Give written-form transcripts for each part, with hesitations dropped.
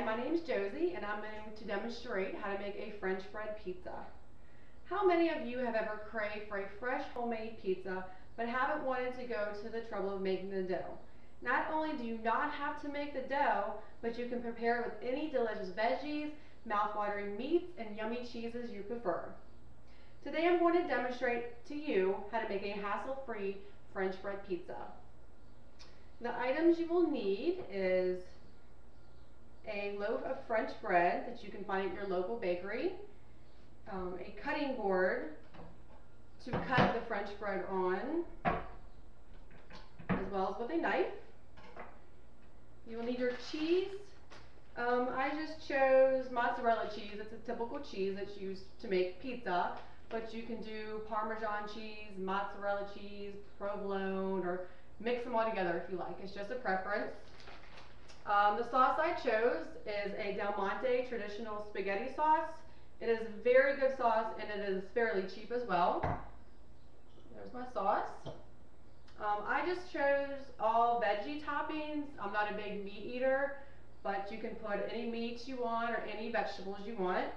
my name is Josie and I'm going to demonstrate how to make a French bread pizza. How many of you have ever craved for a fresh homemade pizza but haven't wanted to go to the trouble of making the dough? Not only do you not have to make the dough, but you can prepare it with any delicious veggies, mouth-watering meats, and yummy cheeses you prefer. Today I'm going to demonstrate to you how to make a hassle-free French bread pizza. The items you will need is a loaf of French bread that you can find at your local bakery, a cutting board to cut the French bread on, as well as with a knife. You will need your cheese. I just chose mozzarella cheese. It's a typical cheese that's used to make pizza, but you can do Parmesan cheese, mozzarella cheese, provolone, or mix them all together if you like. It's just a preference. The sauce I chose is a Del Monte traditional spaghetti sauce. It is a very good sauce and it is fairly cheap as well. There's my sauce. I just chose all veggie toppings. I'm not a big meat eater, but you can put any meats you want or any vegetables you want.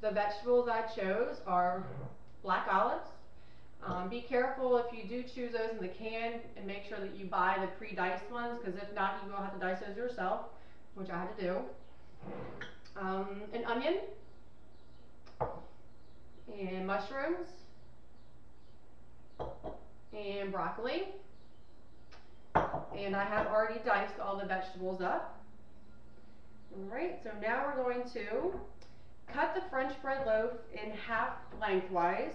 The vegetables I chose are black olives. Be careful if you do choose those in the can and make sure that you buy the pre-diced ones, because if not, you will have to dice those yourself, which I had to do. An onion, and mushrooms, and broccoli. And I have already diced all the vegetables up. Alright, so now we're going to cut the French bread loaf in half lengthwise.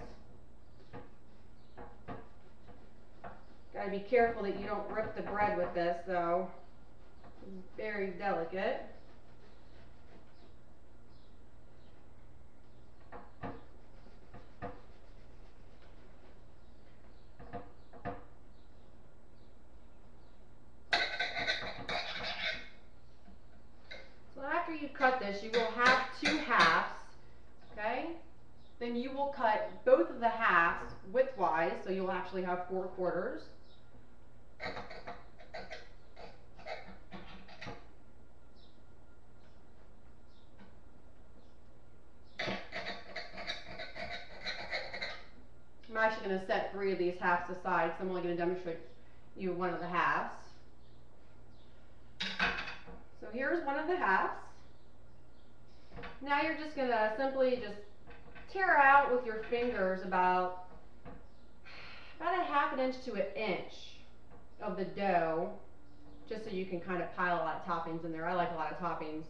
Gotta be careful that you don't rip the bread with this, though. It's very delicate. So after you cut this, you will have two halves, okay? Then you will cut both of the halves widthwise, so you'll actually have 4 quarters. I'm actually going to set 3 of these halves aside, so I'm only going to demonstrate you one of the halves. So here's one of the halves. Now you're just going to simply just tear out with your fingers about a half an inch to an inch of the dough, just so you can kind of pile a lot of toppings in there. I like a lot of toppings.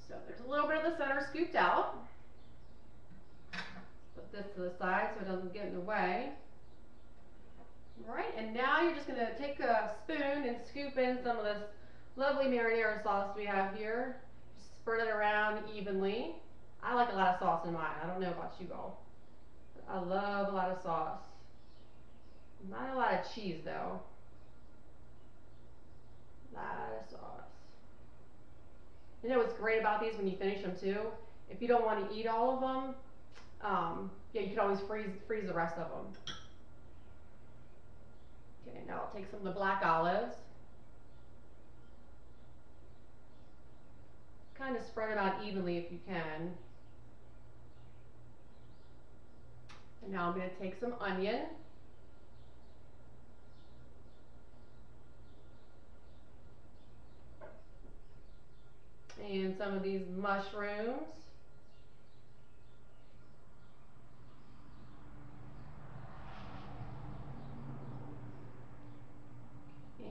So there's a little bit of the center scooped out. Put this to the side so it doesn't get in the way. Alright, and now you're just going to take a spoon and scoop in some of this lovely marinara sauce we have here. Just spread it around evenly. I like a lot of sauce in mine. I don't know about you all. I love a lot of sauce. Not a lot of cheese though. A lot of sauce. You know what's great about these when you finish them too? If you don't want to eat all of them, yeah, you can always freeze the rest of them. Okay, now I'll take some of the black olives. Kind of spread them out evenly if you can. And now I'm going to take some onion. And some of these mushrooms.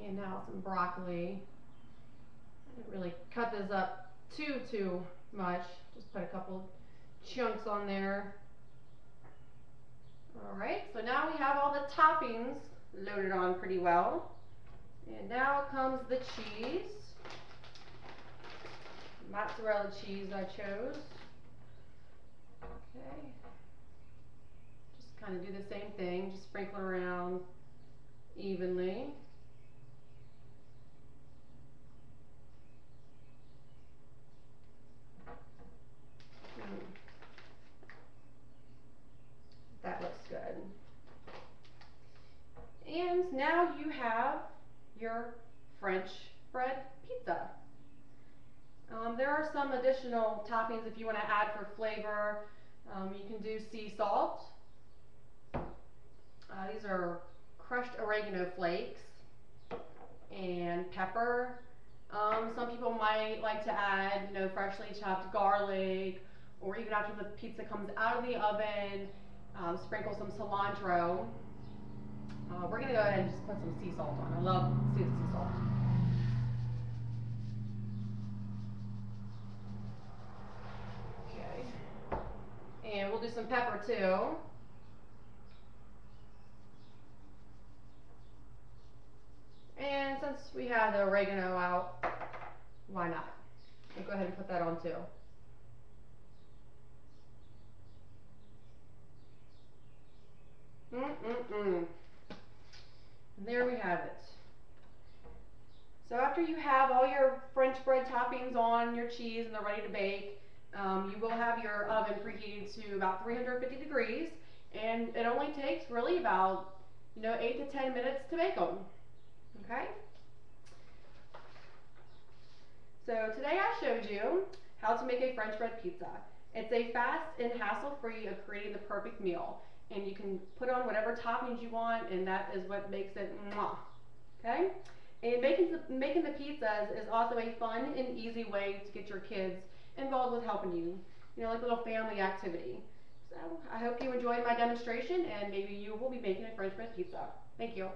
And now some broccoli. I didn't really cut this up too much. Just put a couple chunks on there. Alright, so now we have all the toppings loaded on pretty well. And now comes the cheese. Mozzarella cheese I chose. Okay. Just kind of do the same thing. Just sprinkle around evenly. bread pizza. There are some additional toppings if you want to add for flavor. You can do sea salt. These are crushed oregano flakes and pepper. Some people might like to add, freshly chopped garlic, or even after the pizza comes out of the oven, sprinkle some cilantro. We're gonna go ahead and just put some sea salt on. I love sea salt. Okay. And we'll do some pepper too. And since we have the oregano out, why not? We'll go ahead and put that on too. And there we have it. So after you have all your French bread toppings on, your cheese, and they're ready to bake, you will have your oven preheated to about 350 degrees, and it only takes really about 8 to 10 minutes to bake them. Okay? So today I showed you how to make a French bread pizza. It's a fast and hassle-free of creating the perfect meal, and you can put on whatever toppings you want, and that is what makes it mwah. Okay? And making the pizzas is also a fun and easy way to get your kids involved with helping you, like a little family activity. So I hope you enjoyed my demonstration, and maybe you will be making a French bread pizza. Thank you.